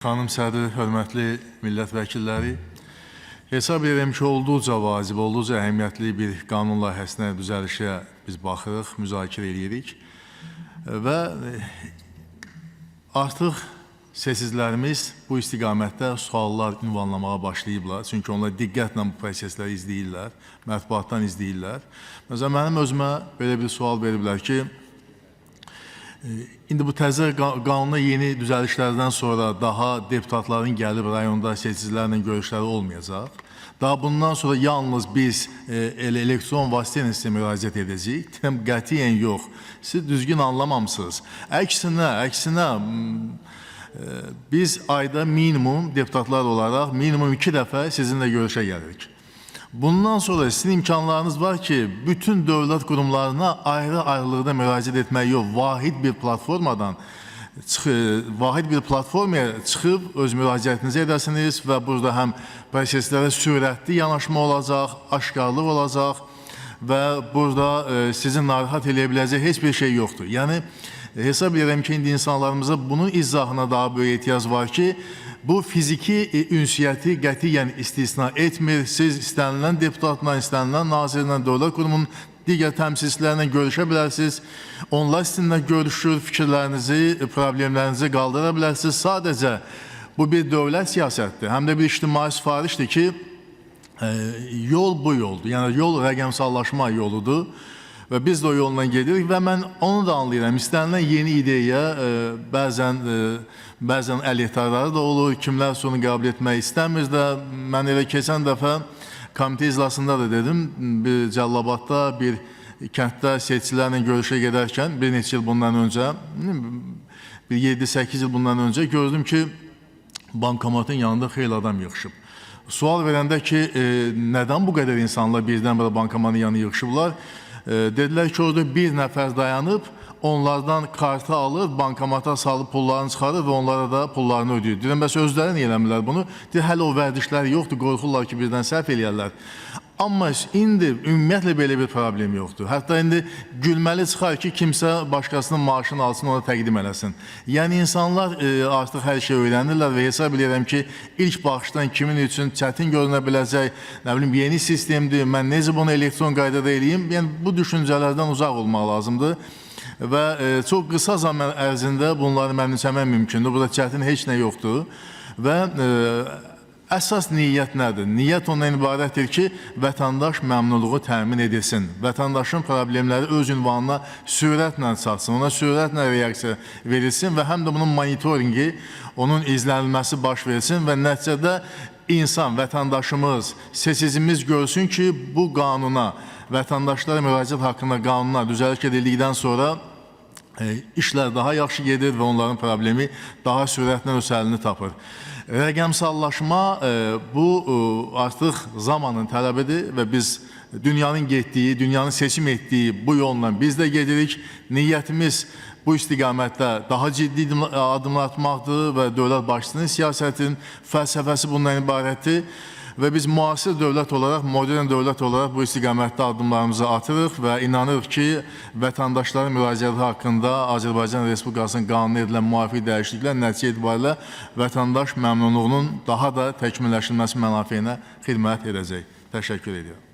Xanım sədr, hörmətli millət vəkilləri, hesab edirəm ki, olduqca vacib, olduqca əhəmiyyətli bir qanun layihəsinə, düzəlişə biz baxırıq, müzakirə edirik və artıq sessizlərimiz bu istiqamətdə suallar ünvanlamağa başlayıblar. Çünki onlar diqqətlə bu prosesləri izləyirlər, mətbuatdan izləyirlər. Məsələn, mənim özümə belə bir sual veriblər ki, İndi bu təzə qanuna yeni düzəlişlərdən sonra daha deputatların gəlib rayonda seçicilərlə görüşləri olmayacaq. Daha bundan sonra yalnız biz elektron vasitə ilə sizə müraciət edəcəyik. Deyirəm, qətiyyən yox. Siz düzgün anlamamışsınız. Əksinə biz ayda minimum deputatlar olaraq minimum 2 dəfə sizinlə görüşə gəlirik. Bundan sonra sizin imkanlarınız var ki, bütün dövlət qurumlarına ayrı-ayrılıqda müraciət etmək yox, vahid bir platformaya çıxıb öz müraciətinizi edəsiniz və burada həm proseslərə sürətli yanaşma olacaq, aşkarlıq olacaq və burada sizin narahat eləyə biləcək heç bir şey yoxdur. Yəni, hesab edirəm ki, indi insanlarımıza bunun izahına daha böyük ehtiyac var ki, bu fiziki ünsiyyəti qətiyyən istisna etmir. Siz istənilən deputatla, istənilən nazirlə, dövlət qurumunun digər təmsilçilərlə görüşə bilərsiniz. Onlar sizinlə görüşür, fikirlərinizi, problemlərinizi qaldıra bilərsiniz. Sadəcə bu bir dövlət siyasətdir, həm də bir ictimai sifarişdir ki, yol bu yoldur. Yəni, yol rəqəmsallaşma yoludur. Və biz də o yolla gedirik və mən onu da anlayıram. İstənilən yeni ideya bəzən əleyhtarları da olur, kimlər onu qəbul etmək istəmir də. Mən elə keçən dəfə komitə iclasında da dedim, bir Cəllabadda, bir kənddə seçicilərlə görüşə gedərkən, bir neçə il bundan öncə, bir 7-8 il bundan öncə gördüm ki, bankomatın yanında xeyli adam yığışıb. Sual verəndə ki, nədən bu qədər insanlar birdən-birə bankomatın yanına yığışıblar? Dedilər ki, orada bir nəfər dayanıb, onlardan kartı alır, bankomata salıb pullarını çıxarır və onlara da pullarını ödəyir. Deyirəm, bəs özləri niyə eləmirlər bunu? Deyir, hələ o vərdişləri yoxdur, qorxurlar ki, birdən səhv eləyərlər. Amma indi ümumiyyətlə belə bir problem yoxdur. Hətta indi gülməli çıxar ki, kimsə başqasının maaşını alsın, ona təqdim eləsin. Yəni, insanlar artıq hər şey öyrənirlər və hesab edirəm ki, ilk baxışdan kimin üçün çətin görünə biləcək, nə bilim, yeni sistemdir, mən necə bunu elektron qaydada eləyim, yəni bu düşüncələrdən uzaq olmaq lazımdır. Və çox qısa zaman ərzində bunları mənimsəmək mümkündür. Burada çətin heç nə yoxdur. Və əsas niyyət nədir? Niyyət ondan ibarətdir ki, vətəndaş məmnunluğu təmin edilsin. Vətəndaşın problemləri öz ünvanına sürətlə çatsın, ona sürətlə reaksiya verilsin və həm də bunun monitoringi, onun izlənilməsi baş versin və nəticədə insan, vətəndaşımız, seçicimiz görsün ki, bu qanuna, vətəndaşlara müraciət haqqında qanuna düzəliş edildikdən sonra işlər daha yaxşı gedir və onların problemi daha sürətlə öz həlini tapır. Rəqəmsallaşma bu artıq zamanın tələbidir və biz dünyanın getdiyi, dünyanın seçim etdiyi bu yolla biz də gedirik. Niyyətimiz bu istiqamətdə daha ciddi adımlar atmaqdır və dövlət başçısının siyasətin fəlsəfəsi bundan ibarətdir. Və biz müasir dövlət olaraq, modern dövlət olaraq bu istiqamətdə addımlarımızı atırıq və inanırıq ki, vətəndaşların müraciəti haqqında Azərbaycan Respublikasının qanuna edilən müvafiq dəyişikliklər nəticə etibarilə vətəndaş məmnunluğunun daha da təkmilləşdirilməsi mənafeyinə xidmət edəcək. Təşəkkür edirəm.